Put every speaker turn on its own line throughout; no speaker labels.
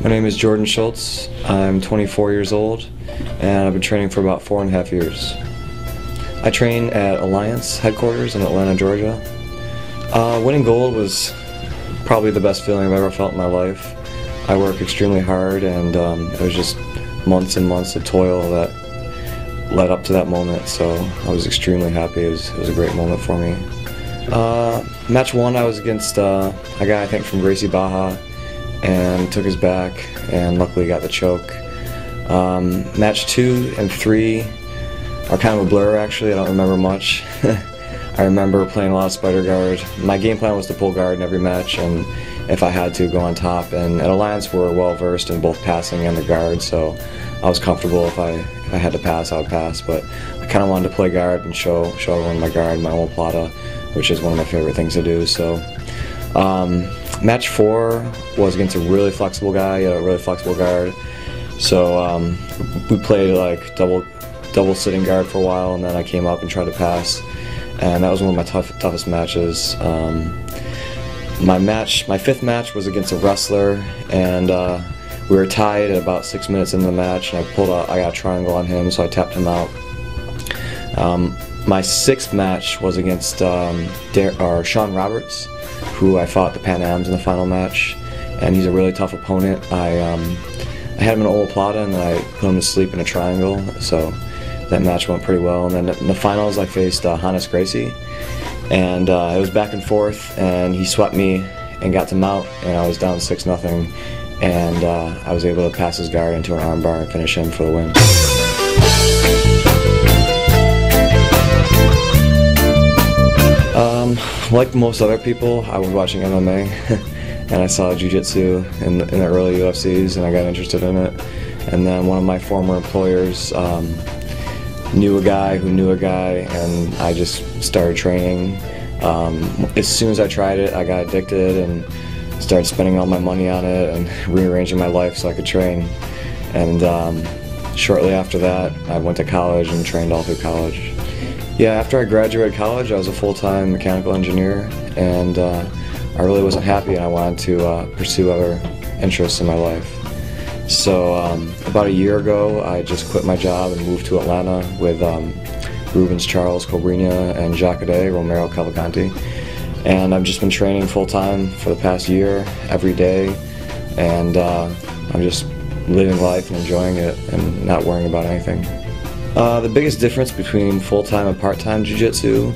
My name is Jordon Schultz. I'm 24 years old, and I've been training for about 4.5 years. I train at Alliance headquarters in Atlanta, Georgia. Winning gold was probably the best feeling I've ever felt in my life. I work extremely hard, and it was just months and months of toil that led up to that moment, so I was extremely happy. It was a great moment for me. Match 1, I was against a guy I think from Gracie Baja, and took his back and luckily got the choke. Match 2 and 3 are kind of a blur actually. I don't remember much. I remember playing a lot of spider guard. My game plan was to pull guard in every match, and if I had to, go on top. And at Alliance we're well versed in both passing and the guard, so I was comfortable if I had to pass, I would pass. But I kind of wanted to play guard and show everyone my guard, my omoplata, which is one of my favorite things to do. So match 4 was against a really flexible guy, a really flexible guard. So we played like double sitting guard for a while, and then I came up and tried to pass, and that was one of my toughest matches. My 5th match was against a wrestler, and we were tied at about 6 minutes into the match, and I got a triangle on him, so I tapped him out. My 6th match was against Sean Roberts, who I fought at the Pan Ams in the final match, and he's a really tough opponent. I had him in an omoplata, and then I put him to sleep in a triangle, so that match went pretty well. And then in the finals I faced Hannes Gracie, and it was back and forth, and he swept me and got to mount, and I was down 6-0, and I was able to pass his guard into an armbar and finish him for the win. Like most other people, I was watching MMA and I saw Jiu-Jitsu in the early UFCs, and I got interested in it. And then one of my former employers knew a guy who knew a guy, and I just started training. As soon as I tried it, I got addicted and started spending all my money on it and rearranging my life so I could train. And shortly after that, I went to college and trained all through college. Yeah, after I graduated college, I was a full-time mechanical engineer, and I really wasn't happy, and I wanted to pursue other interests in my life. So about a year ago, I just quit my job and moved to Atlanta with Rubens, Charles, Cobrinha, and Jacare, Romero, Cavalcanti. And I've just been training full-time for the past year, every day, and I'm just living life and enjoying it and not worrying about anything. The biggest difference between full-time and part-time Jiu-Jitsu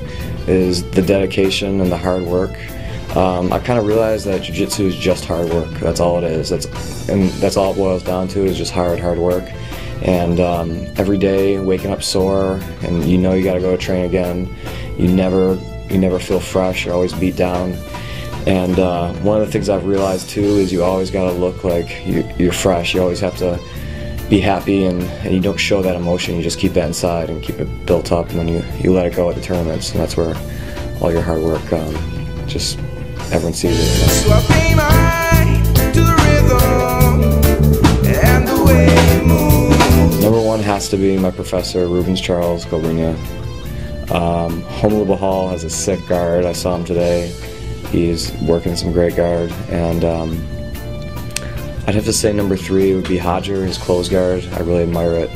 is the dedication and the hard work. I kind of realized that Jiu-Jitsu is just hard work. That's all it is. That's all it boils down to, is just hard work. And every day waking up sore, and you know you got to go to train again. You never feel fresh. You're always beat down. And one of the things I've realized too is you always got to look like you're fresh. You always have to be happy, and you don't show that emotion. You just keep that inside and keep it built up, and then you let it go at the tournaments, and that's where all your hard work just everyone sees it.
So I pay my eye to the rhythm and the way you move.
Number 1 has to be my professor, Rubens Charles Cobrinha. Honolulu Hall has a sick guard. I saw him today. He's working some great guard, and I'd have to say number 3 would be Hodger, his close guard. I really admire it.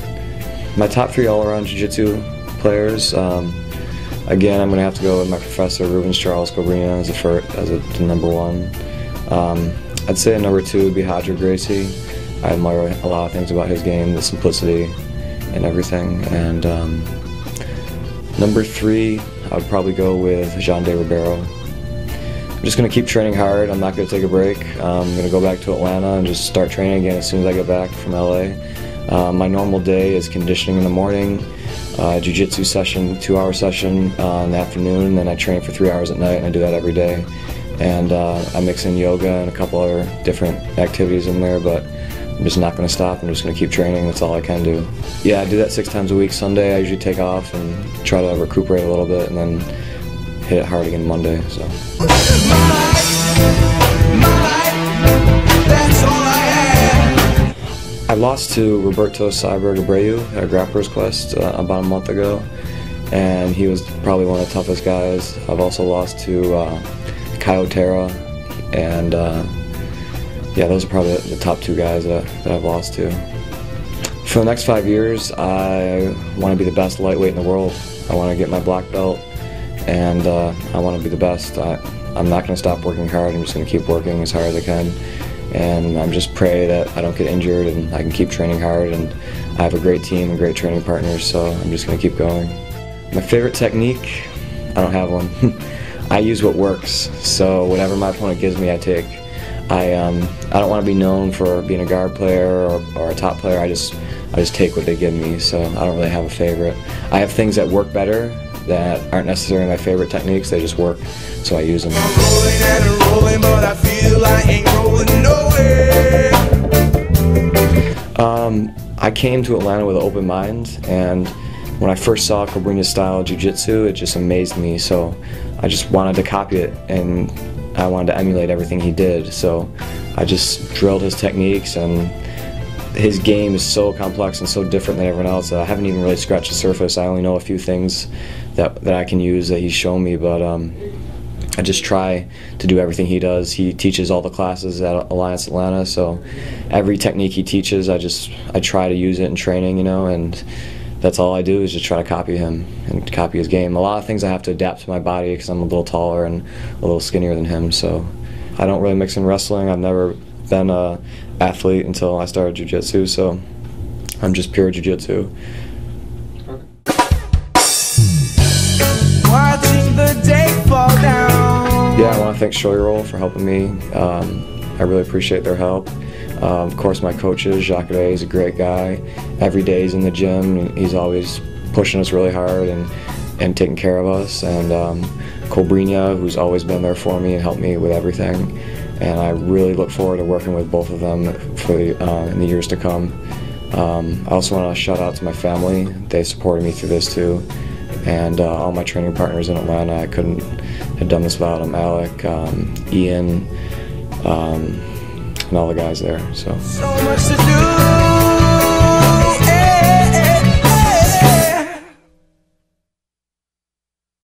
My top 3 all-around Jiu-Jitsu players, again, I'm going to have to go with my professor, Rubens Charles Cobrinha, as the number 1. I'd say number 2 would be Hodger Gracie. I admire a lot of things about his game, the simplicity and everything. And number 3, I would probably go with Jean de Ribeiro. I'm just going to keep training hard. I'm not going to take a break. I'm going to go back to Atlanta and just start training again as soon as I get back from LA. My normal day is conditioning in the morning, jiu-jitsu session, 2-hour session in the afternoon, and then I train for 3 hours at night, and I do that every day. And I mix in yoga and a couple other different activities in there, but I'm just not going to stop. I'm just going to keep training. That's all I can do. Yeah, I do that 6 times a week. Sunday I usually take off and try to recuperate a little bit, and then hit it hard again Monday. So. I lost to Roberto Cyborg Abreu at Grappler's Quest about a month ago, and he was probably one of the toughest guys. I've also lost to Caio Terra, and yeah, those are probably the top 2 guys that I've lost to. For the next 5 years, I want to be the best lightweight in the world. I want to get my black belt, and I want to be the best. I'm not going to stop working hard. I'm just going to keep working as hard as I can, and I'm just pray that I don't get injured and I can keep training hard. And I have a great team and great training partners, so I'm just going to keep going. My favorite technique? I don't have one. I use what works, so whatever my opponent gives me, I take. I don't want to be known for being a guard player or a top player. I just take what they give me, so I don't really have a favorite. I have things that work better that aren't necessarily my favorite techniques. They just work, so I use them.
I'm rolling and rolling, but I feel I ain't rolling nowhere.
I came to Atlanta with an open mind, and when I first saw Cobrinha's style of jiu-jitsu, it just amazed me, so I just wanted to copy it, and I wanted to emulate everything he did. So I just drilled his techniques, and his game is so complex and so different than everyone else that I haven't even really scratched the surface. I only know a few things that I can use that he's shown me, but I just try to do everything he does. He teaches all the classes at Alliance Atlanta, so every technique he teaches, I try to use it in training, you know, and that's all I do is just try to copy him and copy his game. A lot of things I have to adapt to my body because I'm a little taller and a little skinnier than him, so I don't really mix in wrestling. I've never been an athlete until I started jiu-jitsu, so I'm just pure jiu-jitsu.
Watching the day fall down.
Yeah, I want to thank Shoyoroll for helping me. I really appreciate their help. Of course, my coaches, Jacques is a great guy. Every day he's in the gym. He's always pushing us really hard and taking care of us. And Cobrinha, who's always been there for me and helped me with everything. And I really look forward to working with both of them for in the years to come. I also want to shout out to my family. They supported me through this too. And all my training partners in Atlanta. I couldn't have done this without them. Alec, Ian, and all the guys there. So
So much to do.